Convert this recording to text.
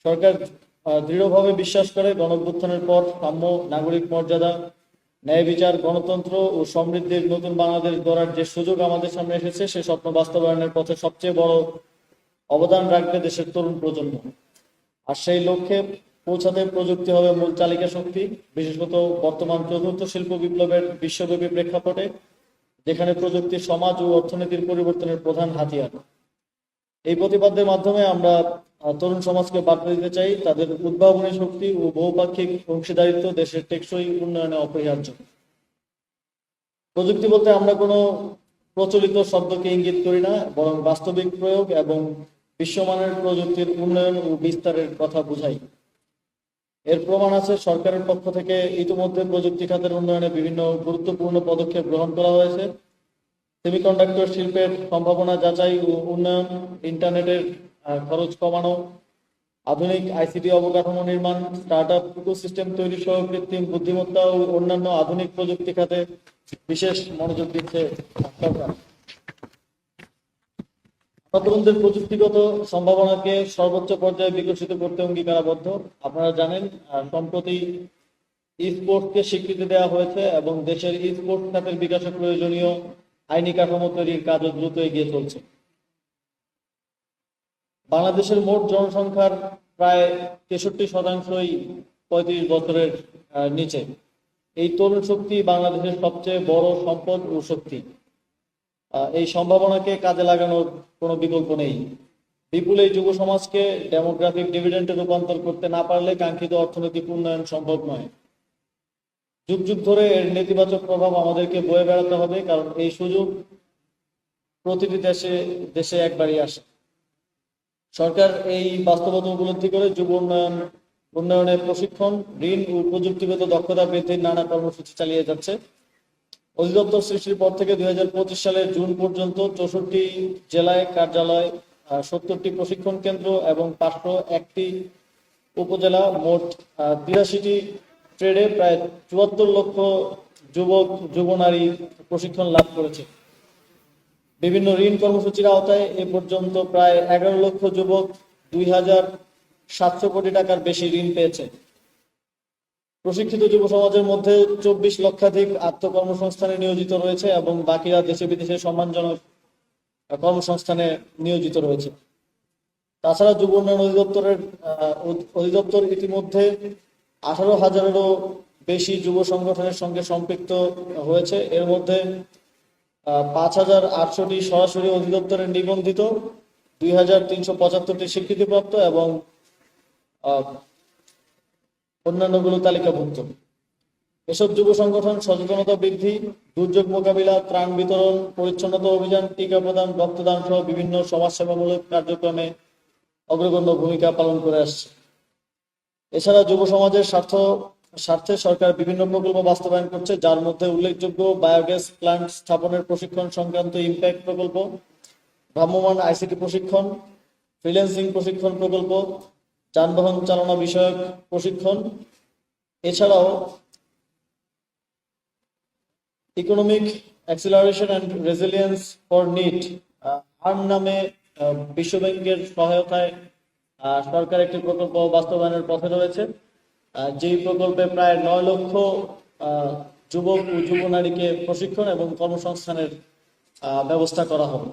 সরকার দৃঢ়ভাবে বিশ্বাস করে গণঅভ্যুত্থানের পর সাম্য, নাগরিক মর্যাদা, ন্যায় বিচার, গণতন্ত্র ও সমৃদ্ধির নতুন বাংলাদেশ গড়ার যে সুযোগ আমাদের সামনে এসেছে, সে স্বপ্ন বাস্তবায়নের পথে সবচেয়ে বড় অবদান রাখবে দেশের তরুণ প্রজন্ম। আর সেই লক্ষ্যে পৌঁছাতে প্রযুক্তি হবে মূল চালিকা শক্তি, বিশেষত বর্তমান চতুর্থ শিল্প বিপ্লবের বিশ্বব্যাপী প্রেক্ষাপটে, যেখানে প্রযুক্তি সমাজ ও অর্থনীতির পরিবর্তনের প্রধান হাতিয়ার। এই প্রতিপাদ্যের মাধ্যমে আমরা তরুণ সমাজকে বার্তা দিতে চাই, তাদের উদ্ভাবনী শক্তি ও বহুপাক্ষিক অংশীদারিত্ব দেশের টেকসই উন্নয়নে অপরিহার্য। প্রযুক্তি বলতে আমরা কোনো প্রচলিত শব্দকে ইঙ্গিত করি না, বরং বাস্তবিক প্রয়োগ এবং বিশ্বমানের প্রযুক্তির উন্নয়ন ও বিস্তারের কথা বোঝাই। এর প্রমাণ আছে, সরকারের পক্ষ থেকে ইতিমধ্যে প্রযুক্তি খাতের উন্নয়নে বিভিন্ন গুরুত্বপূর্ণ পদক্ষেপ গ্রহণ করা হয়েছে। সেমিকন্ডাক্টর শিল্পের সম্ভাবনা যাচাই ও উন্নয়ন, ইন্টারনেটের খরচ কমানো, আধুনিক আইসিটি অবকাঠামো নির্মাণ, স্টার্টআপ ইকোসিস্টেম তৈরি সহ কৃত্রিম বুদ্ধিমত্তা ও অন্যান্য আধুনিক প্রযুক্তি খাতে বিশেষ মনোযোগ দিচ্ছে সরকার। তরুণদের প্রযুক্তিগত সম্ভাবনাকে সর্বোচ্চ পর্যায়ে বিকশিত করতে অঙ্গীকারাবদ্ধ। আপনারা জানেন, সম্প্রতি ই স্পোর্টসকে স্বীকৃতি দেওয়া হয়েছে এবং দেশের ই স্পোর্টস খাতের বিকাশে প্রয়োজনীয় আইনি কাঠামো তৈরির কাজও দ্রুত এগিয়ে চলছে। বাংলাদেশের মোট জনসংখ্যার প্রায় 63%ই 35 বছরের নিচে। এই তরুণ শক্তি বাংলাদেশের সবচেয়ে বড় সম্পদ ও শক্তি। এই সম্ভাবনাকে কাজে লাগানোর কোনো বিকল্প নেই। বিপুল এই যুব সমাজকে ডেমোগ্রাফিক ডিভিডেন্ডে রূপান্তর করতে না পারলে কাঙ্ক্ষিত অর্থনৈতিক উন্নয়ন সম্ভব নয়। যুগ যুগ ধরে এর নেতিবাচক প্রভাব আমাদেরকে বয়ে বেড়াতে হবে, কারণ এই সুযোগ প্রতিটি দেশে দেশে একবারই আসে। সরকার এই বাস্তবতা উপলব্ধি করে যুব উন্নয়নে প্রশিক্ষণ, ঋণ ও প্রযুক্তিগত দক্ষতা বৃদ্ধির নানা কর্মসূচি চালিয়ে যাচ্ছে। অধিদপ্তর সৃষ্টির পর থেকে 2025 সালের জুন পর্যন্ত 64টি জেলায় কার্যালয়, 70টি প্রশিক্ষণ কেন্দ্র এবং 501টি উপজেলা, মোট 83টি ট্রেডে প্রায় 74 লক্ষ যুবক যুব নারী প্রশিক্ষণ লাভ করেছে। বিভিন্ন ঋণ কর্মসূচির আওতায় এ পর্যন্ত প্রায় 11 লক্ষ যুবক 2,700 কোটি টাকার বেশি ঋণ পেয়েছে। প্রশিক্ষিত যুব সমাজের মধ্যে 24 লক্ষাধিক আত্মকর্মসংস্থানে নিয়োজিত রয়েছে এবং বাকিরা দেশে বিদেশে সম্মানজনক কর্মসংস্থানে নিয়োজিত রয়েছে। তাছাড়া যুব উন্নয়ন অধিদপ্তর ইতিমধ্যে 18,000-এরও বেশি যুব সংগঠনের সঙ্গে সম্পৃক্ত হয়েছে। এর মধ্যে 5,800টি সরাসরি অধিদপ্তরের নিবন্ধিত, 2,375টি স্বীকৃতিপ্রাপ্ত এবং অন্যান্যগুলো তালিকাভুক্ত। এসব যুব সংগঠন সচেতনতা বৃদ্ধি, দুর্যোগ মোকাবিলা, ত্রাণ বিতরণ, পরিচ্ছন্নতা অভিযান, টিকা প্রদান, রক্তদান সহ বিভিন্ন সমাজসেবামূলক কার্যক্রমে অগ্রগণ্য ভূমিকা পালন করে আসছে। এছাড়া যুব সমাজের স্বার্থে সরকার বিভিন্ন প্রকল্প বাস্তবায়ন করছে, যার মধ্যে উল্লেখযোগ্য বায়োগ্যাস প্ল্যান্ট স্থাপনের প্রশিক্ষণ সংক্রান্ত ইম্প্যাক্ট প্রকল্প, ভ্রাম্যমাণ আইসিটি প্রশিক্ষণ, ফ্রিল্যান্সিং প্রশিক্ষণ প্রকল্প, যানবাহন চালনা বিষয়ক প্রশিক্ষণ। এছাড়াও economic acceleration and resilience for need earn নামে বিশ্বব্যাংকের সহায়তায় সরকার একটি প্রকল্প বাস্তবায়নের পথে রয়েছে, যেই প্রকল্পে প্রায় 9 লক্ষ যুবক ও যুব নারীকে প্রশিক্ষণ এবং কর্মসংস্থানের ব্যবস্থা করা হবে।